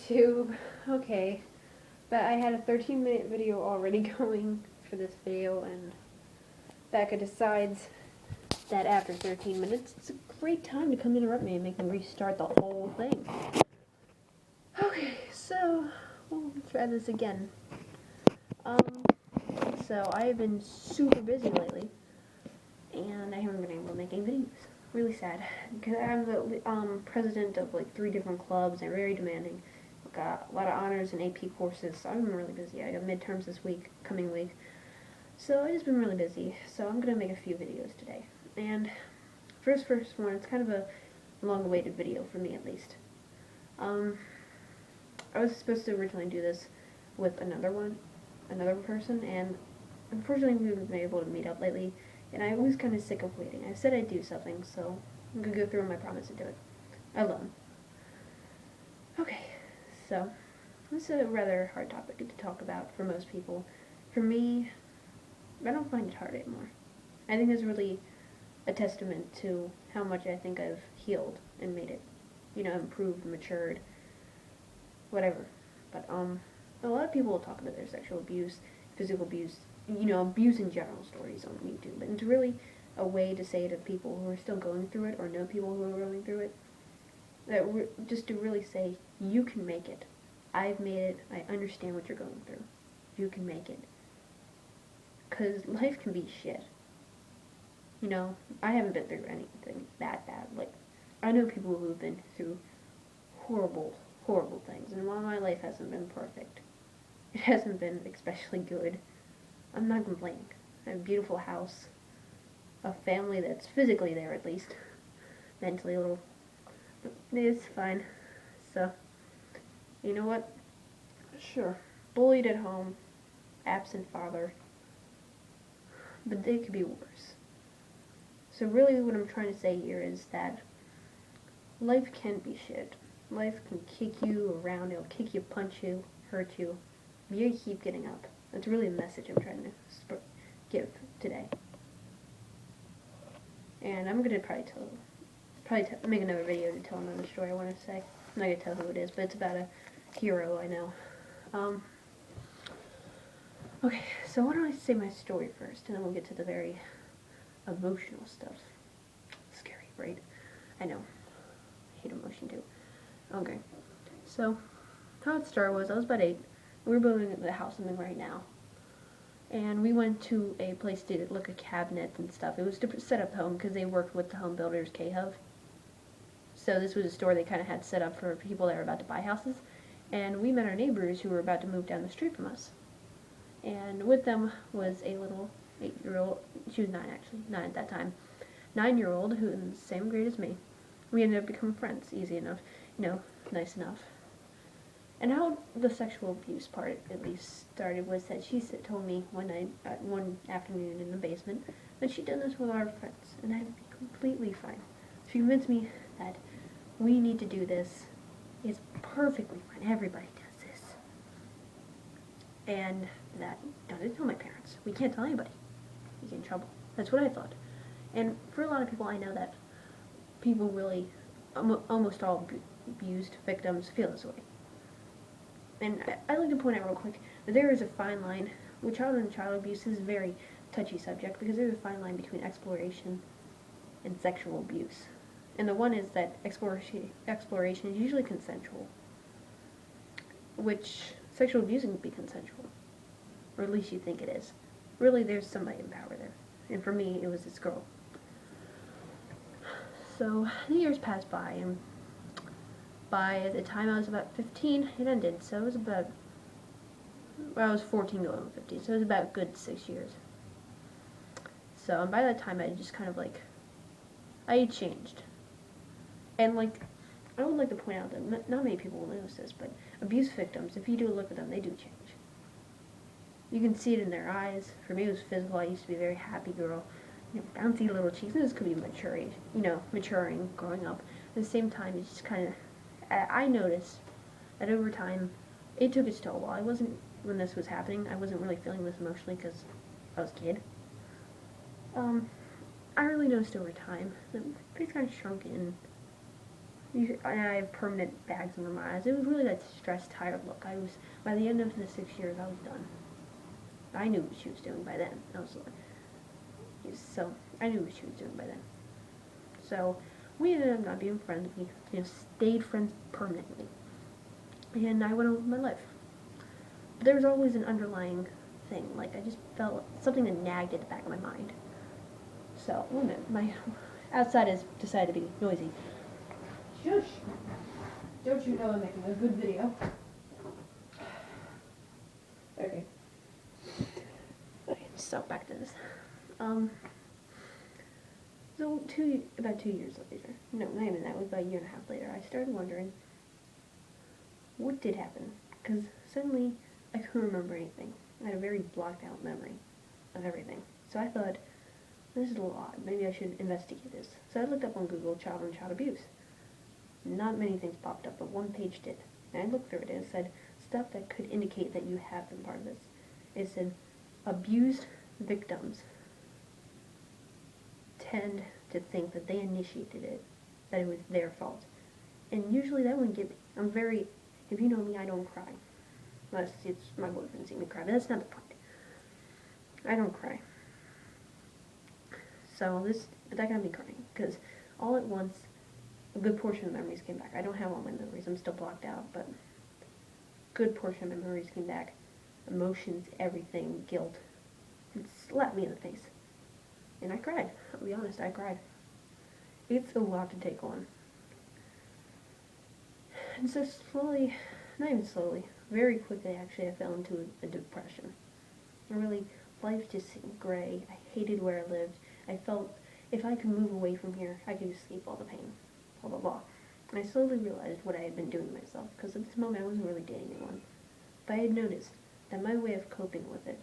YouTube. Okay, but I had a 13-minute video already going for this video, and Becca decides that after 13 minutes, it's a great time to come interrupt me and make me restart the whole thing. Okay, so we'll try this again. So I have been super busy lately, and I haven't been able to make any videos. Really sad, because I'm the president of like 3 different clubs. And very demanding. I've got a lot of honors and AP courses, so I've been really busy. I got midterms this week, coming week. So I've just been really busy, so I'm going to make a few videos today. And first one, it's kind of a long-awaited video, for me at least. I was supposed to originally do this with another person, and unfortunately we haven't been able to meet up lately, and I was kind of sick of waiting. I said I'd do something, so I'm going to go through on my promise to do it. Alone. Okay, so this is a rather hard topic to talk about for most people. For me, I don't find it hard anymore. I think it's really a testament to how much I think I've healed and made it, improved, matured, whatever. But a lot of people will talk about their sexual abuse, physical abuse, abuse in general stories on YouTube, and it's really a way to say to people who are still going through it or know people who are going through it, that just to really say, you can make it. I've made it. I understand what you're going through. You can make it. Because life can be shit. I haven't been through anything that bad. Like, I know people who've been through horrible, horrible things. And while my life hasn't been perfect, it hasn't been especially good, I'm not complaining. I have a beautiful house, a family that's physically there at least, mentally a little, but it's fine. So, you know what? Sure, bullied at home, absent father, but they could be worse. So really what I'm trying to say here is that life can be shit. Life can kick you around, it'll kick you, punch you, hurt you. But you keep getting up. That's really the message I'm trying to give today. And I'm going to probably make another video to tell another story I want to say. I'm not going to tell who it is, but it's about a hero I know. Okay, so why don't I say my story first, and then we'll get to the very emotional stuff. Scary, right? I know. I hate emotion too. Okay. So, how it started was I was about 8. We were building the house I'm in right now. And we went to a place to look at cabinets and stuff. It was to set up home because they worked with the home builders, KHUV. So this was a store they kind of had set up for people that were about to buy houses. And we met our neighbors who were about to move down the street from us. And with them was a little 8-year-old, she was 9 actually, 9 at that time, 9-year-old who was in the same grade as me. We ended up becoming friends, easy enough, nice enough. And how the sexual abuse part at least started was that she told me one afternoon in the basement, that she'd done this with our friends, and I'd be completely fine. She convinced me that we need to do this. It's perfectly fine. Everybody does this. And that, don't tell my parents. We can't tell anybody. We get in trouble. That's what I thought. And for a lot of people, I know that people really, almost all abused victims feel this way. And I'd like to point out real quick that there is a fine line. With child abuse is a very touchy subject because there's a fine line between exploration and sexual abuse. And the one is that exploration is usually consensual, which sexual abuse can be consensual, or at least you think it is. Really, there's somebody in power there. And for me, it was this girl. So the years passed by, and by the time I was about 15, it ended. So it was about, I was 14 going on 15, so it was about a good 6 years. So by that time, I just kind of I had changed. And I would like to point out that not many people will notice this, but abuse victims, if you do look at them, they do change. You can see it in their eyes. For me, it was physical. I used to be a very happy girl. Bouncy little cheeks. And this could be maturing, growing up. At the same time, it's just kind of, I noticed that over time, it took its toll. While when this was happening, I wasn't really feeling this emotionally because I was a kid. I really noticed over time that things kind of shrunk in. And I have permanent bags under my eyes. It was really that stressed, tired look. By the end of the 6 years, I was done. I knew what she was doing by then. So I knew what she was doing by then. So we ended up not being friends. We stayed friends permanently. And I went on with my life. But there was always an underlying thing. Like I just felt something that nagged at the back of my mind. So my outside has decided to be noisy. Shush! Don't you know I'm making a good video? Okay. Okay, so back to this. So about 2 years later, no, not even that, it was about a year and a half later, I started wondering what did happen, because suddenly I couldn't remember anything. I had a very blocked out memory of everything. So I thought, this is a little odd, maybe I should investigate this. So I looked up on Google child and child abuse. Not many things popped up, but one page did. And I looked through it and it said stuff that could indicate that you have been part of this. It said abused victims tend to think that they initiated it, that it was their fault. And usually that wouldn't get me. If you know me, I don't cry. Unless it's my boyfriend seeing me cry, but that's not the point. I don't cry. But that got me crying, because all at once, a good portion of memories came back. I don't have all my memories, I'm still blocked out, but a good portion of my memories came back. Emotions, everything, guilt. It slapped me in the face. And I cried. I'll be honest, I cried. It's a lot to take on. And so slowly, not even slowly, very quickly actually, I fell into a depression. Life just seemed gray. I hated where I lived. I felt if I could move away from here, I could escape all the pain. Blah, blah, blah. And I slowly realized what I had been doing to myself, because at this moment I wasn't really dating anyone. But I had noticed that my way of coping with it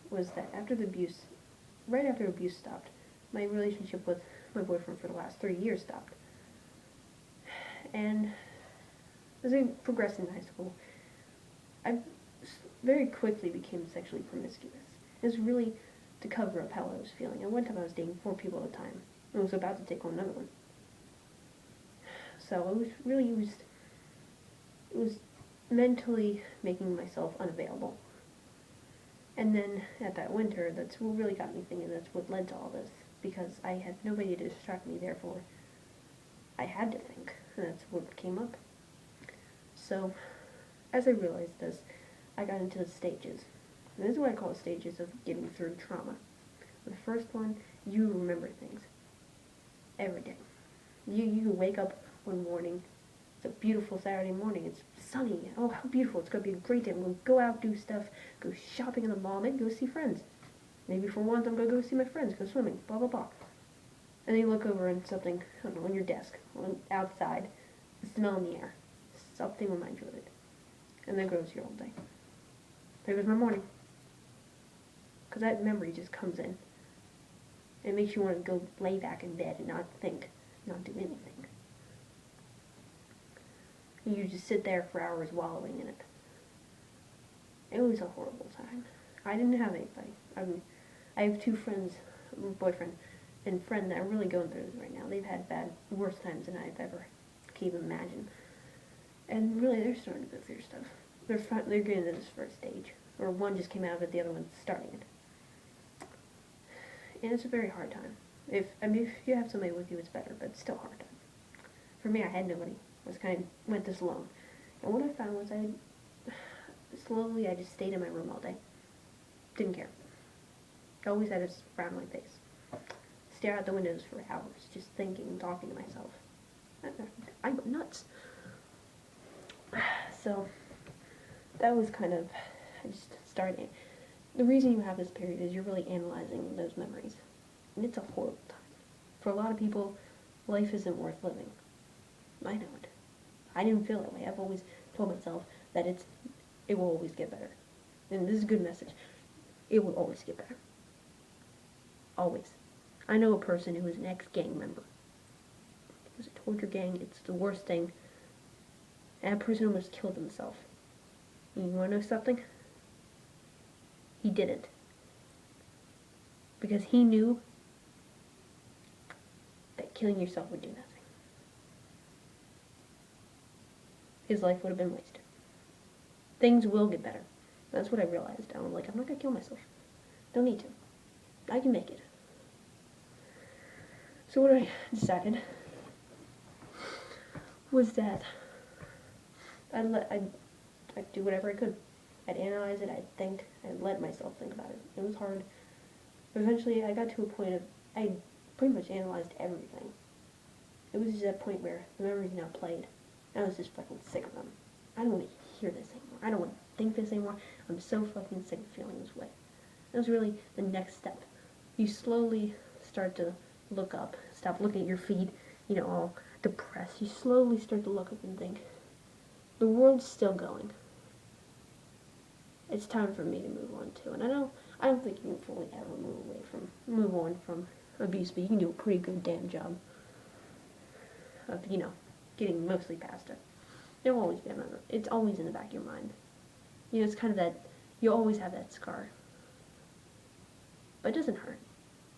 was that right after abuse stopped, my relationship with my boyfriend for the last 3 years stopped. And as I progressed in high school, I very quickly became sexually promiscuous. It was really to cover up how I was feeling. At one time I was dating 4 people at a time, and was about to take on another one. So it was mentally making myself unavailable. And then at that winter, that's what really got me thinking, that's what led to all this, because I had nobody to distract me, therefore I had to think, and that's what came up. So, as I realized this, I got into the stages. And this is what I call stages of getting through trauma. The first one, you remember things. Every day. You wake up one morning, it's a beautiful Saturday morning, it's sunny, oh how beautiful, it's going to be a great day, I'm going to go out, do stuff, go shopping in the mall, maybe go see friends. Maybe for once I'm going to go see my friends, go swimming, blah blah blah. And then you look over and something, I don't know, on your desk, outside, the smell in the air. Something reminds you of it. And there goes your whole day. There goes my morning. Because that memory just comes in. It makes you want to go lay back in bed and not think, not do anything. You just sit there for hours wallowing in it. It was a horrible time. I didn't have anybody. I have 2 friends, boyfriend and friend, that are really going through this right now. They've had worse times than I've ever can even imagine. And really, they're starting to go through stuff. They're getting to this first stage. Or one just came out of it, the other one's starting it. And it's a very hard time. If you have somebody with you, it's better, but it's still a hard time. For me, I had nobody. Went this alone. And what I found was I just stayed in my room all day. Didn't care. I always had a frown on my face. Stare out the windows for hours, just thinking, talking to myself. I went nuts. So, that was I just started. The reason you have this period is you're really analyzing those memories. And it's a horrible time. For a lot of people, life isn't worth living. I know it. I didn't feel that way. I've always told myself that it will always get better. And this is a good message. It will always get better. Always. I know a person who was an ex-gang member. It was a torture gang. It's the worst thing. And that person almost killed himself. And you want to know something? He didn't. Because he knew that killing yourself would do nothing. his life would have been wasted. Things will get better. That's what I realized. I'm like, I'm not gonna kill myself. Don't need to. I can make it. So what I decided was that I'd do whatever I could. I'd analyze it, I'd think, I'd let myself think about it. It was hard. Eventually, I got to a point of, I pretty much analyzed everything. It was just that point where the memories now played. I was just fucking sick of them. I don't want to hear this anymore. I don't want to think this anymore. I'm so fucking sick of feeling this way. That was really the next step. You slowly start to look up. Stop looking at your feet, all depressed. You slowly start to look up and think, the world's still going. It's time for me to move on too. And I don't think you can fully ever move on from abuse, but you can do a pretty good damn job of, getting mostly past it. It'll always be, it's always in the back of your mind. It's kind of that, you always have that scar. But it doesn't hurt.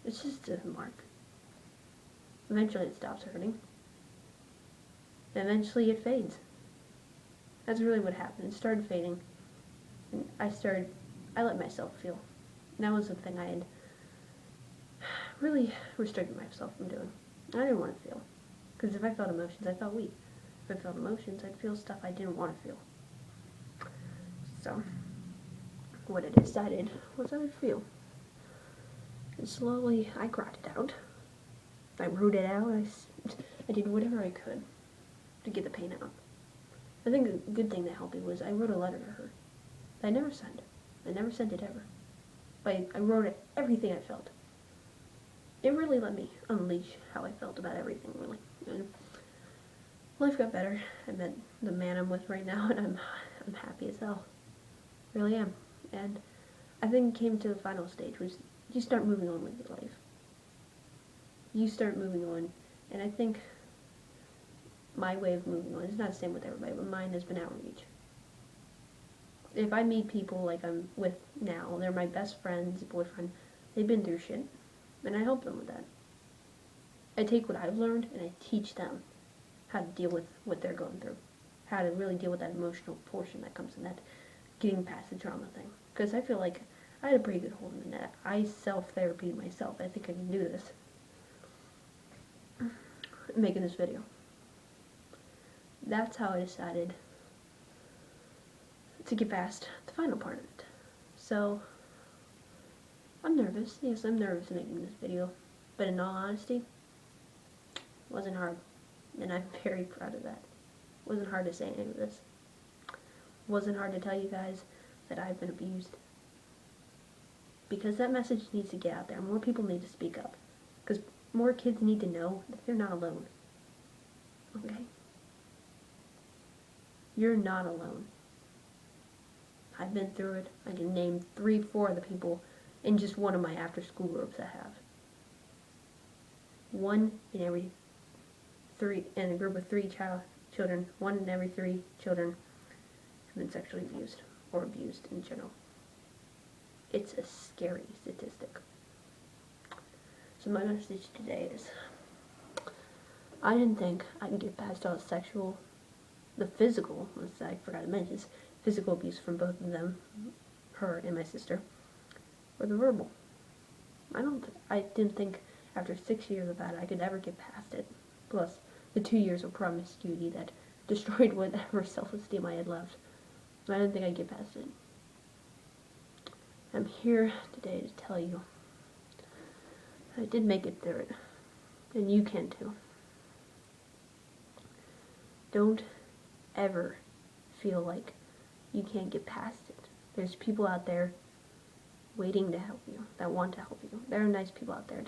It's just a mark. Eventually it stops hurting. And eventually it fades. That's really what happened. It started fading. And I let myself feel. And that was the thing I had really restricted myself from doing. I didn't want to feel. Because if I felt emotions, I felt weak. If I felt emotions, I'd feel stuff I didn't want to feel. So, what I decided was I would feel. And slowly, I cried it out. I wrote it out. I did whatever I could to get the pain out. I think a good thing that helped me was I wrote a letter to her. I never sent it. I never sent it ever. But I wrote it, everything I felt. It really let me unleash how I felt about everything, really. And life got better. I met the man I'm with right now, and I'm happy as hell. Really am. And I think it came to the final stage, which you start moving on with your life. You start moving on, and I think my way of moving on is not the same with everybody, but mine has been outreach. If I meet people like I'm with now, they're my best friends, boyfriend, they've been through shit, and I help them with that. I take what I've learned and I teach them how to deal with what they're going through, how to really deal with that emotional portion that comes in that getting past the trauma thing. Because I feel like I had a pretty good hold on that. I self-therapied myself. I think I can do this. Making this video. That's how I decided to get past the final part of it. So, I'm nervous. Yes, I'm nervous making this video. But in all honesty, it wasn't hard. And I'm very proud of that. It wasn't hard to say any of this. It wasn't hard to tell you guys that I've been abused. Because that message needs to get out there. More people need to speak up. Because more kids need to know that they're not alone. Okay? You're not alone. I've been through it. I can name 3-4 of the people in just one of my after-school groups I have. One in every three, in a group of 3 children, 1 in every 3 children have been sexually abused or abused in general. It's a scary statistic. So my message today is, I didn't think I could get past all the physical, I forgot to mention, is physical abuse from both of them, her and my sister, or the verbal. I didn't think after 6 years of that I could ever get past it. Plus, the 2 years of promiscuity that destroyed whatever self-esteem I had left. I didn't think I'd get past it. I'm here today to tell you I did make it through it. And you can too. Don't ever feel like you can't get past it. There's people out there waiting to help you, that want to help you. There are nice people out there.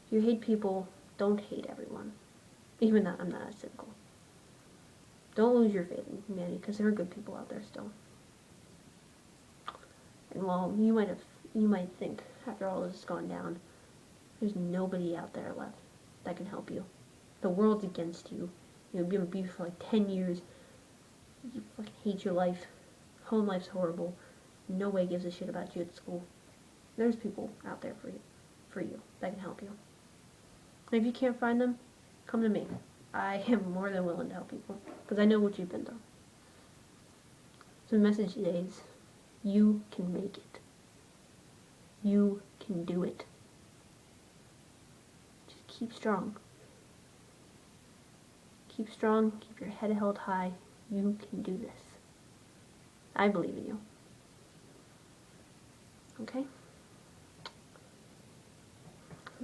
If you hate people, don't hate everyone. Even though I'm not as cynical. Don't lose your faith in humanity, because there are good people out there still. And while you might think, after all this has gone down, there's nobody out there left that can help you. The world's against you. You've been abused for like 10 years. You fucking hate your life. Home life's horrible. Nobody gives a shit about you at school. There's people out there for you that can help you. And if you can't find them, come to me. I am more than willing to help people because I know what you've been through. So the message today is you can make it. You can do it. Just keep strong. Keep strong. Keep your head held high. You can do this. I believe in you. Okay?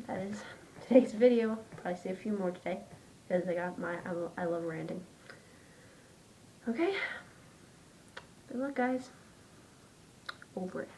That is today's video. Probably say a few more today because I love ranting. Okay? Good luck, guys. Over it.